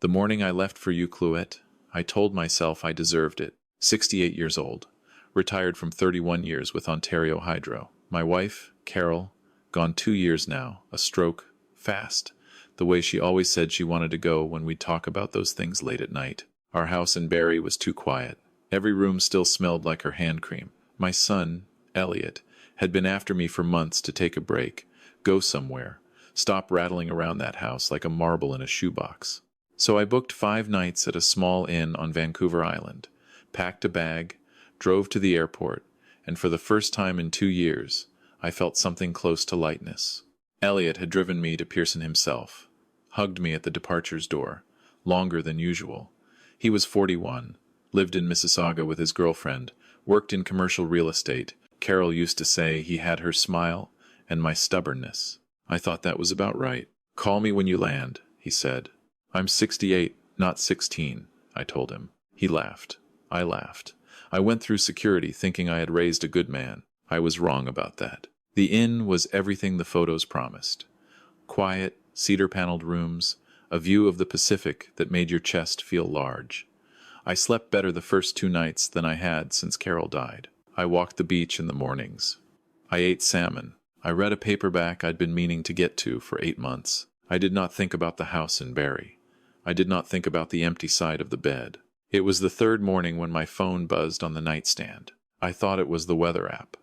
The morning I left for Ucluet, I told myself I deserved it. 68 years old, retired from 31 years with Ontario Hydro. My wife, Carol, gone 2 years now, a stroke, fast, the way she always said she wanted to go when we'd talk about those things late at night. Our house in Barrie was too quiet. Every room still smelled like her hand cream. My son, Elliot, had been after me for months to take a break, go somewhere, stop rattling around that house like a marble in a shoebox. So I booked 5 nights at a small inn on Vancouver Island, packed a bag, drove to the airport, and for the first time in 2 years, I felt something close to lightness. Elliot had driven me to Pearson himself, hugged me at the departure's door, longer than usual. He was 41, lived in Mississauga with his girlfriend, worked in commercial real estate. Carol used to say he had her smile and my stubbornness. I thought that was about right. "Call me when you land," he said. "I'm 68, not 16, I told him. He laughed. I laughed. I went through security thinking I had raised a good man. I was wrong about that. The inn was everything the photos promised. Quiet, cedar-paneled rooms, a view of the Pacific that made your chest feel large. I slept better the first 2 nights than I had since Carol died. I walked the beach in the mornings. I ate salmon. I read a paperback I'd been meaning to get to for 8 months. I did not think about the house in Barrie. I did not think about the empty side of the bed. It was the 3rd morning when my phone buzzed on the nightstand. I thought it was the weather app,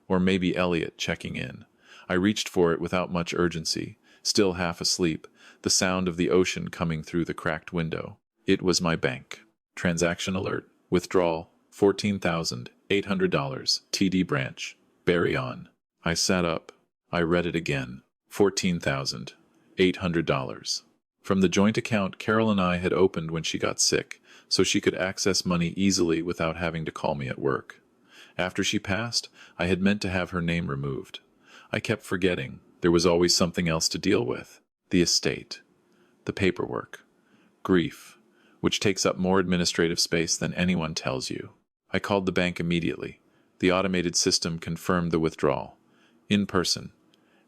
or maybe Elliot checking in. I reached for it without much urgency, still half asleep, the sound of the ocean coming through the cracked window. It was my bank. Transaction alert. Withdrawal, $14,800, TD branch. Barrie on. I sat up. I read it again. $14,800. From the joint account Carol and I had opened when she got sick, so she could access money easily without having to call me at work. After she passed, I had meant to have her name removed. I kept forgetting. There was always something else to deal with. The estate. The paperwork. Grief, which takes up more administrative space than anyone tells you. I called the bank immediately. The automated system confirmed the withdrawal. In person.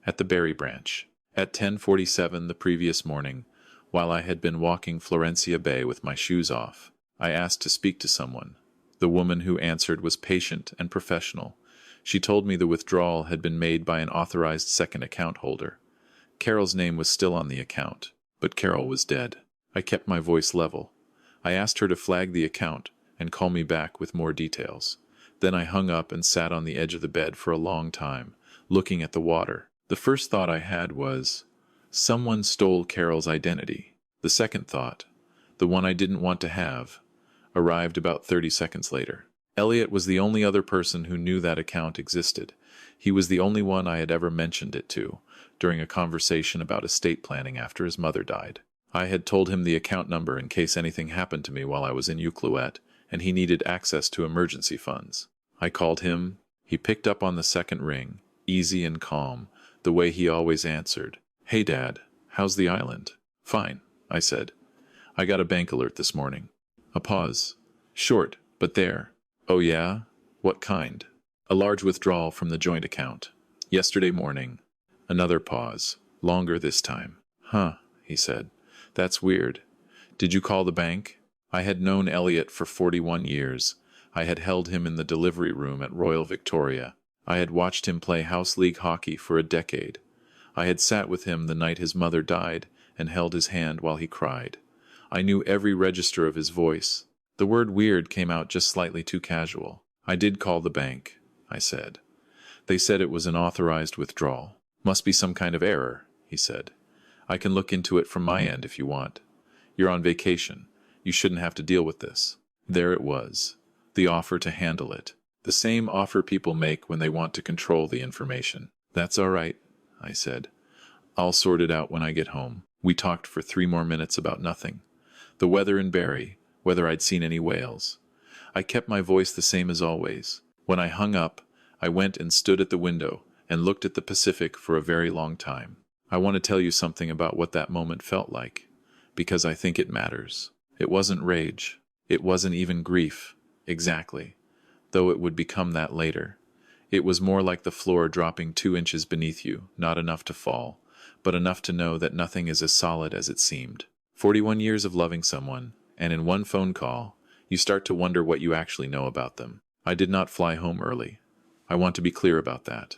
At the Barrie branch. At 10:47 the previous morning, while I had been walking Florencia Bay with my shoes off, I asked to speak to someone. The woman who answered was patient and professional. She told me the withdrawal had been made by an authorized second account holder. Carol's name was still on the account, but Carol was dead. I kept my voice level. I asked her to flag the account and call me back with more details. Then I hung up and sat on the edge of the bed for a long time, looking at the water. The first thought I had was, someone stole Carol's identity. The second thought, the one I didn't want to have, arrived about 30 seconds later. Elliot was the only other person who knew that account existed. He was the only one I had ever mentioned it to, during a conversation about estate planning after his mother died. I had told him the account number in case anything happened to me while I was in Ucluet, and he needed access to emergency funds. I called him. He picked up on the second ring, easy and calm, the way he always answered. "Hey, Dad, how's the island?" "Fine," I said. "I got a bank alert this morning." A pause. Short, but there. "Oh yeah? What kind?" "A large withdrawal from the joint account. Yesterday morning." Another pause. Longer this time. "Huh," he said. "That's weird. Did you call the bank?" I had known Elliot for 41 years. I had held him in the delivery room at Royal Victoria. I had watched him play house league hockey for a decade. I had sat with him the night his mother died and held his hand while he cried. I knew every register of his voice. The word weird came out just slightly too casual. "I did call the bank," I said. "They said it was an authorized withdrawal." "Must be some kind of error," he said. "I can look into it from my end if you want. You're on vacation. You shouldn't have to deal with this." There it was. The offer to handle it. The same offer people make when they want to control the information. "That's all right," I said. "I'll sort it out when I get home." We talked for 3 more minutes about nothing. The weather in Barrie, whether I'd seen any whales. I kept my voice the same as always. When I hung up, I went and stood at the window and looked at the Pacific for a very long time. I want to tell you something about what that moment felt like, because I think it matters. It wasn't rage. It wasn't even grief, exactly, though it would become that later. It was more like the floor dropping 2 inches beneath you, not enough to fall, but enough to know that nothing is as solid as it seemed. 41 years of loving someone, and in one phone call, you start to wonder what you actually know about them. I did not fly home early. I want to be clear about that.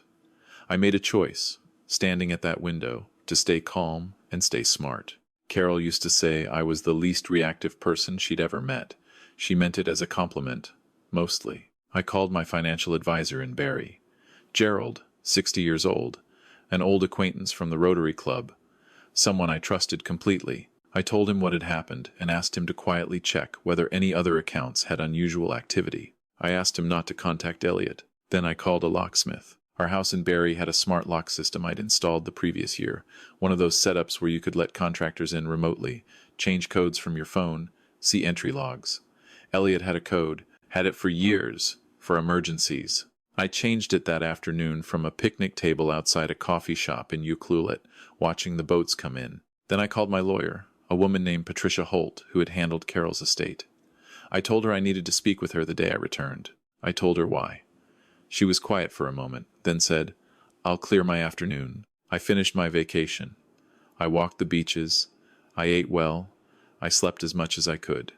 I made a choice, standing at that window, to stay calm and stay smart. Carol used to say I was the least reactive person she'd ever met. She meant it as a compliment, mostly. I called my financial advisor in Barrie. Gerald, 60 years old, an old acquaintance from the Rotary Club, someone I trusted completely. I told him what had happened and asked him to quietly check whether any other accounts had unusual activity. I asked him not to contact Elliot. Then I called a locksmith. Our house in Barrie had a smart lock system I'd installed the previous year, one of those setups where you could let contractors in remotely, change codes from your phone, see entry logs. Elliot had a code, had it for years, for emergencies. I changed it that afternoon from a picnic table outside a coffee shop in Ucluelet, watching the boats come in. Then I called my lawyer, a woman named Patricia Holt, who had handled Carol's estate. I told her I needed to speak with her the day I returned. I told her why. She was quiet for a moment, then said, "I'll clear my afternoon." I finished my vacation. I walked the beaches. I ate well. I slept as much as I could.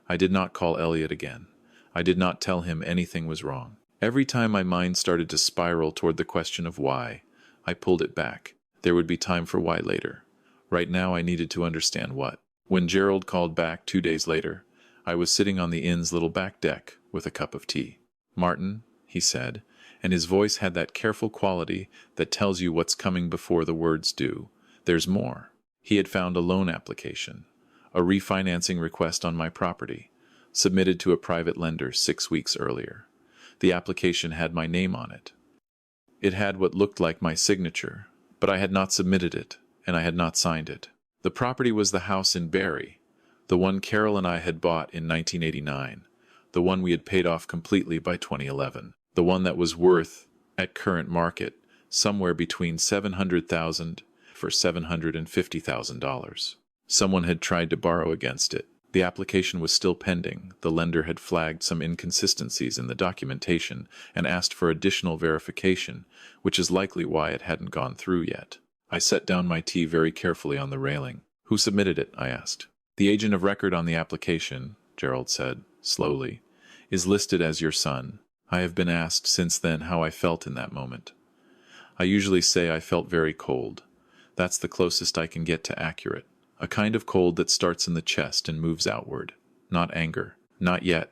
I did not call Elliot again. I did not tell him anything was wrong. Every time my mind started to spiral toward the question of why, I pulled it back. There would be time for why later. Right now I needed to understand what. When Gerald called back 2 days later, I was sitting on the inn's little back deck with a cup of tea. "Martin," he said, and his voice had that careful quality that tells you what's coming before the words do. "There's more." He had found a loan application, a refinancing request on my property, submitted to a private lender 6 weeks earlier. The application had my name on it. It had what looked like my signature, but I had not submitted it, and I had not signed it. The property was the house in Barrie, the one Carol and I had bought in 1989, the one we had paid off completely by 2011, the one that was worth, at current market, somewhere between $700,000 for $750,000. Someone had tried to borrow against it. The application was still pending. The lender had flagged some inconsistencies in the documentation and asked for additional verification, which is likely why it hadn't gone through yet. I set down my tea very carefully on the railing. "Who submitted it?" I asked. "The agent of record on the application," Gerald said, slowly, "is listed as your son." I have been asked since then how I felt in that moment. I usually say I felt very cold. That's the closest I can get to accurate. A kind of cold that starts in the chest and moves outward. Not anger. Not yet.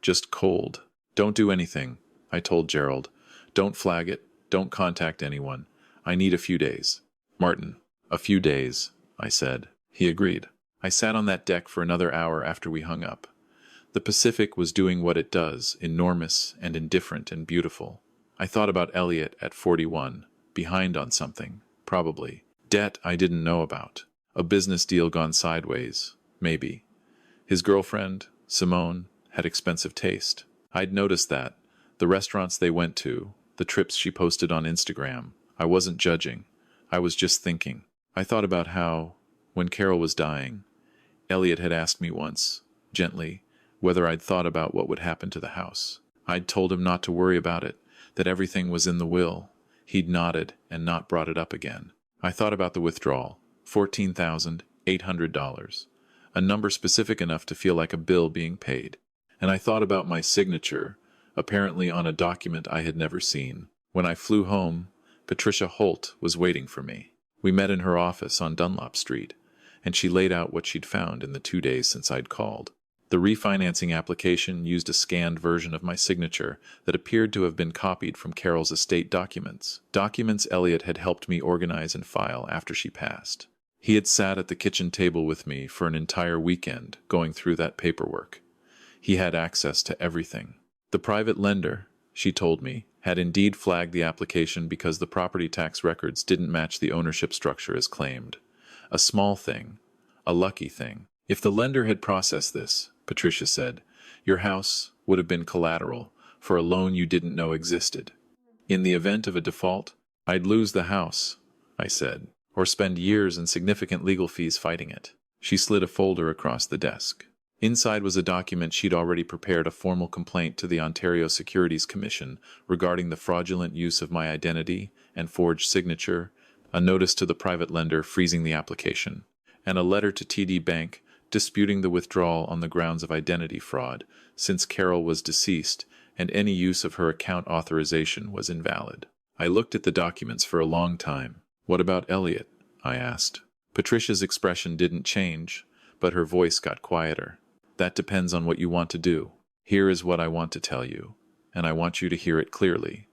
Just cold. "Don't do anything," I told Gerald. "Don't flag it. Don't contact anyone. I need a few days." "Martin, a few days," I said. He agreed. I sat on that deck for another hour after we hung up. The Pacific was doing what it does, enormous and indifferent and beautiful. I thought about Elliot at 41, behind on something, probably. Debt I didn't know about. A business deal gone sideways, maybe. His girlfriend, Simone, had expensive taste. I'd noticed that. The restaurants they went to, the trips she posted on Instagram. I wasn't judging. I was just thinking. I thought about how, when Carol was dying, Elliot had asked me once, gently, whether I'd thought about what would happen to the house. I'd told him not to worry about it, that everything was in the will. He'd nodded and not brought it up again. I thought about the withdrawal, $14,800, a number specific enough to feel like a bill being paid. And I thought about my signature, apparently on a document I had never seen. When I flew home, Patricia Holt was waiting for me. We met in her office on Dunlop Street, and she laid out what she'd found in the 2 days since I'd called. The refinancing application used a scanned version of my signature that appeared to have been copied from Carol's estate documents, documents Elliot had helped me organize and file after she passed. He had sat at the kitchen table with me for an entire weekend going through that paperwork. He had access to everything. The private lender, she told me, had indeed flagged the application because the property tax records didn't match the ownership structure as claimed. A small thing, a lucky thing. If the lender had processed this, Patricia said, your house would have been collateral for a loan you didn't know existed. In the event of a default, I'd lose the house, I said, or spend years and significant legal fees fighting it. She slid a folder across the desk. Inside was a document she'd already prepared, a formal complaint to the Ontario Securities Commission regarding the fraudulent use of my identity and forged signature, a notice to the private lender freezing the application, and a letter to TD Bank disputing the withdrawal on the grounds of identity fraud, since Carol was deceased and any use of her account authorization was invalid. I looked at the documents for a long time. "What about Elliot?" I asked. Patricia's expression didn't change, but her voice got quieter. "That depends on what you want to do. Here is what I want to tell you, and I want you to hear it clearly,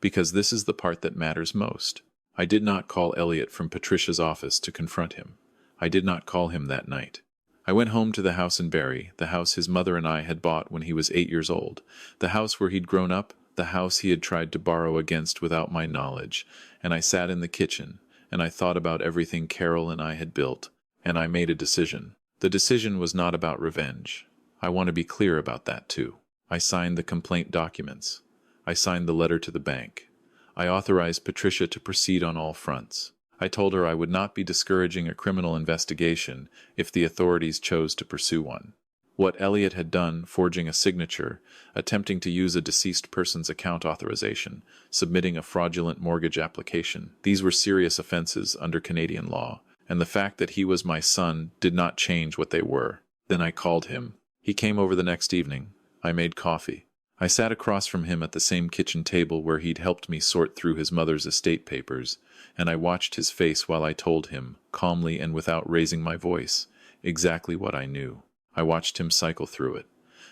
because this is the part that matters most. I did not call Elliot from Patricia's office to confront him. I did not call him that night. I went home to the house in Barry, the house his mother and I had bought when he was 8 years old, the house where he'd grown up, the house he had tried to borrow against without my knowledge, and I sat in the kitchen, and I thought about everything Carol and I had built, and I made a decision. The decision was not about revenge. I want to be clear about that too. I signed the complaint documents. I signed the letter to the bank. I authorized Patricia to proceed on all fronts. I told her I would not be discouraging a criminal investigation if the authorities chose to pursue one. What Elliot had done, forging a signature, attempting to use a deceased person's account authorization, submitting a fraudulent mortgage application, these were serious offenses under Canadian law, and the fact that he was my son did not change what they were. Then I called him. He came over the next evening. I made coffee. I sat across from him at the same kitchen table where he'd helped me sort through his mother's estate papers, and I watched his face while I told him, calmly and without raising my voice, exactly what I knew. I watched him cycle through it.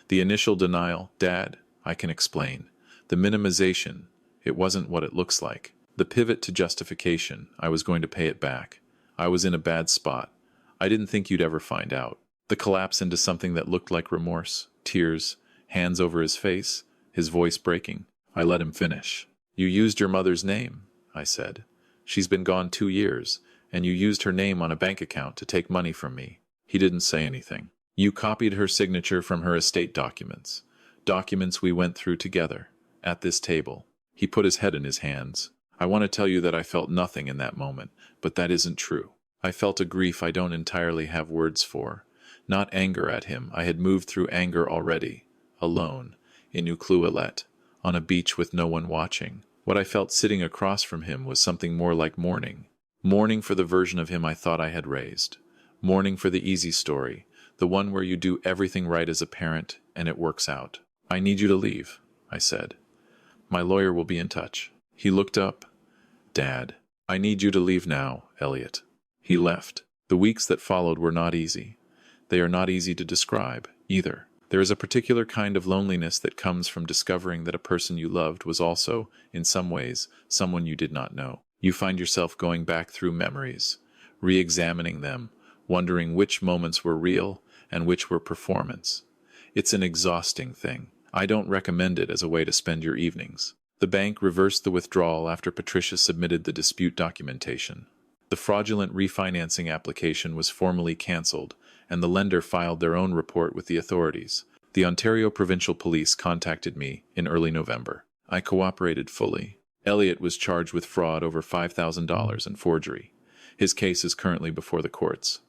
The initial denial, "Dad, I can explain." The minimization, "It wasn't what it looks like." The pivot to justification, "I was going to pay it back. I was in a bad spot. I didn't think you'd ever find out." The collapse into something that looked like remorse, tears, hands over his face, his voice breaking. I let him finish. "You used your mother's name," I said. "She's been gone 2 years, and you used her name on a bank account to take money from me." He didn't say anything. "You copied her signature from her estate documents. Documents we went through together, at this table." He put his head in his hands. "I want to tell you that I felt nothing in that moment, but that isn't true. I felt a grief I don't entirely have words for. Not anger at him. I had moved through anger already. Alone, in Ucluelet, on a beach with no one watching. What I felt sitting across from him was something more like mourning. Mourning for the version of him I thought I had raised. Mourning for the easy story, the one where you do everything right as a parent and it works out. "I need you to leave," I said. "My lawyer will be in touch." He looked up. "Dad, I need you to leave now, Elliot." He left. The weeks that followed were not easy. They are not easy to describe, either. There is a particular kind of loneliness that comes from discovering that a person you loved was also, in some ways, someone you did not know. You find yourself going back through memories, re-examining them, wondering which moments were real and which were performance. It's an exhausting thing. I don't recommend it as a way to spend your evenings. The bank reversed the withdrawal after Patricia submitted the dispute documentation. The fraudulent refinancing application was formally cancelled, and the lender filed their own report with the authorities. The Ontario Provincial Police contacted me in early November. I cooperated fully. Elliot was charged with fraud over $5,000 and forgery. His case is currently before the courts.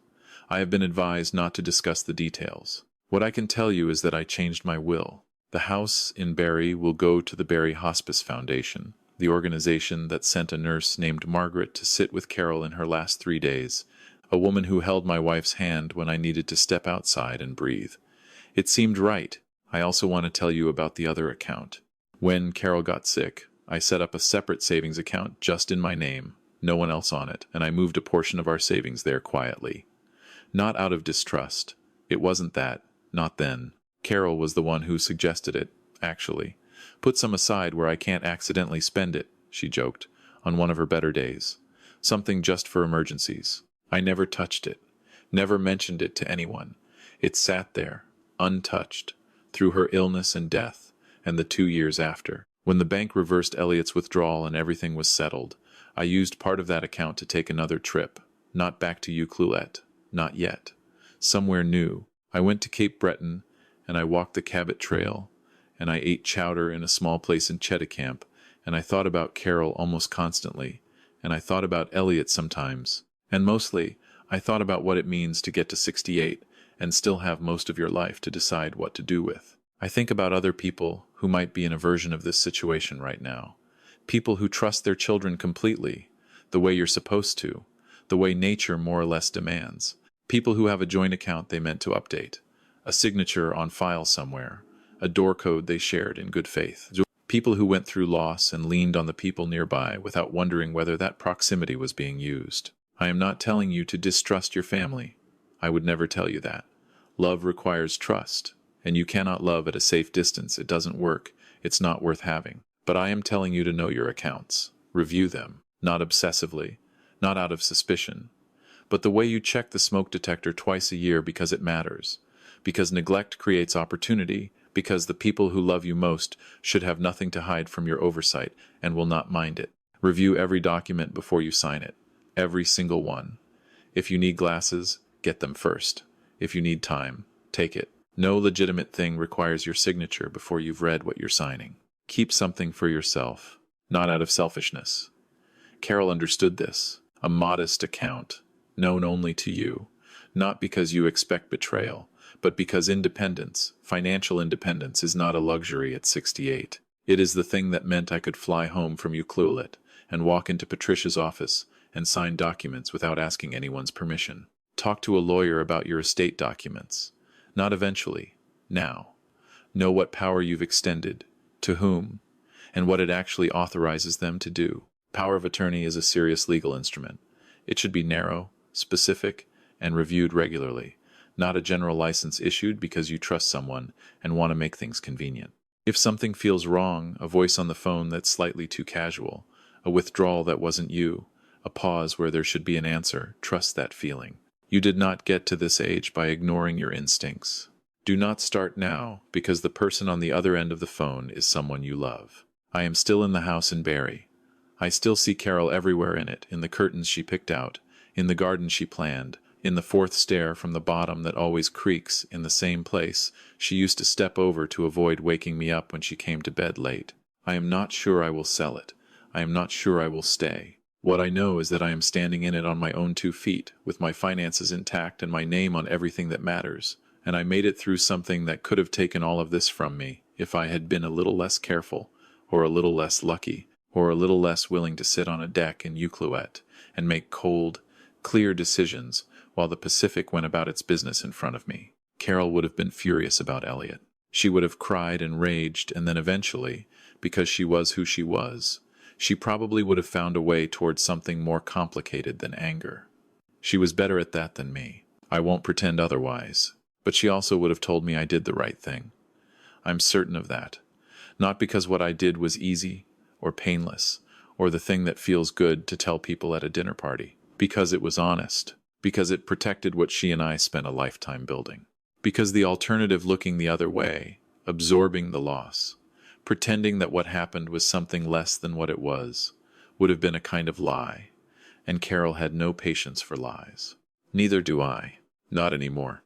I have been advised not to discuss the details. What I can tell you is that I changed my will. The house in Barrie will go to the Barrie Hospice Foundation, the organization that sent a nurse named Margaret to sit with Carol in her last 3 days, a woman who held my wife's hand when I needed to step outside and breathe. It seemed right. I also want to tell you about the other account. When Carol got sick, I set up a separate savings account just in my name, no one else on it, and I moved a portion of our savings there quietly. Not out of distrust. It wasn't that. Not then. Carol was the one who suggested it, actually. "Put some aside where I can't accidentally spend it," she joked, on one of her better days. "Something just for emergencies." I never touched it, never mentioned it to anyone. It sat there, untouched, through her illness and death, and the 2 years after. When the bank reversed Elliot's withdrawal and everything was settled, I used part of that account to take another trip, not back to Ucluelet, not yet. Somewhere new. I went to Cape Breton, and I walked the Cabot Trail, and I ate chowder in a small place in Cheticamp, and I thought about Carol almost constantly, and I thought about Elliot sometimes. And mostly, I thought about what it means to get to 68 and still have most of your life to decide what to do with. I think about other people who might be in a version of this situation right now. People who trust their children completely, the way you're supposed to, the way nature more or less demands. People who have a joint account they meant to update, a signature on file somewhere, a door code they shared in good faith. People who went through loss and leaned on the people nearby without wondering whether that proximity was being used. I am not telling you to distrust your family. I would never tell you that. Love requires trust, and you cannot love at a safe distance. It doesn't work. It's not worth having. But I am telling you to know your accounts. Review them, not obsessively, not out of suspicion, but the way you check the smoke detector twice a year because it matters, because neglect creates opportunity, because the people who love you most should have nothing to hide from your oversight and will not mind it. Review every document before you sign it, every single one. If you need glasses, get them first. If you need time, take it. No legitimate thing requires your signature before you've read what you're signing. Keep something for yourself, not out of selfishness. Carol understood this. A modest account, known only to you, not because you expect betrayal, but because independence, financial independence, is not a luxury at 68. It is the thing that meant I could fly home from Ucluelet and walk into Patricia's office and sign documents without asking anyone's permission. Talk to a lawyer about your estate documents. Not eventually, now. Know what power you've extended, to whom, and what it actually authorizes them to do. Power of attorney is a serious legal instrument. It should be narrow, specific, and reviewed regularly, not a general license issued because you trust someone and want to make things convenient. If something feels wrong, a voice on the phone that's slightly too casual, a withdrawal that wasn't you, a pause where there should be an answer, trust that feeling. You did not get to this age by ignoring your instincts. Do not start now, because the person on the other end of the phone is someone you love. I am still in the house in Barry. I still see Carol everywhere in it, in the curtains she picked out, in the garden she planned, in the fourth stair from the bottom that always creaks, in the same place she used to step over to avoid waking me up when she came to bed late. I am not sure I will sell it. I am not sure I will stay. What I know is that I am standing in it on my own 2 feet, with my finances intact and my name on everything that matters, and I made it through something that could have taken all of this from me if I had been a little less careful, or a little less lucky, or a little less willing to sit on a deck in Ucluelet and make cold, clear decisions while the Pacific went about its business in front of me. Carol would have been furious about Elliot. She would have cried and raged, and then eventually, because she was who she was, she probably would have found a way towards something more complicated than anger. She was better at that than me. I won't pretend otherwise. But she also would have told me I did the right thing. I'm certain of that. Not because what I did was easy or painless, or the thing that feels good to tell people at a dinner party. Because it was honest. Because it protected what she and I spent a lifetime building. Because the alternative, looking the other way, absorbing the loss, pretending that what happened was something less than what it was, would have been a kind of lie, and Carol had no patience for lies. Neither do I. Not anymore.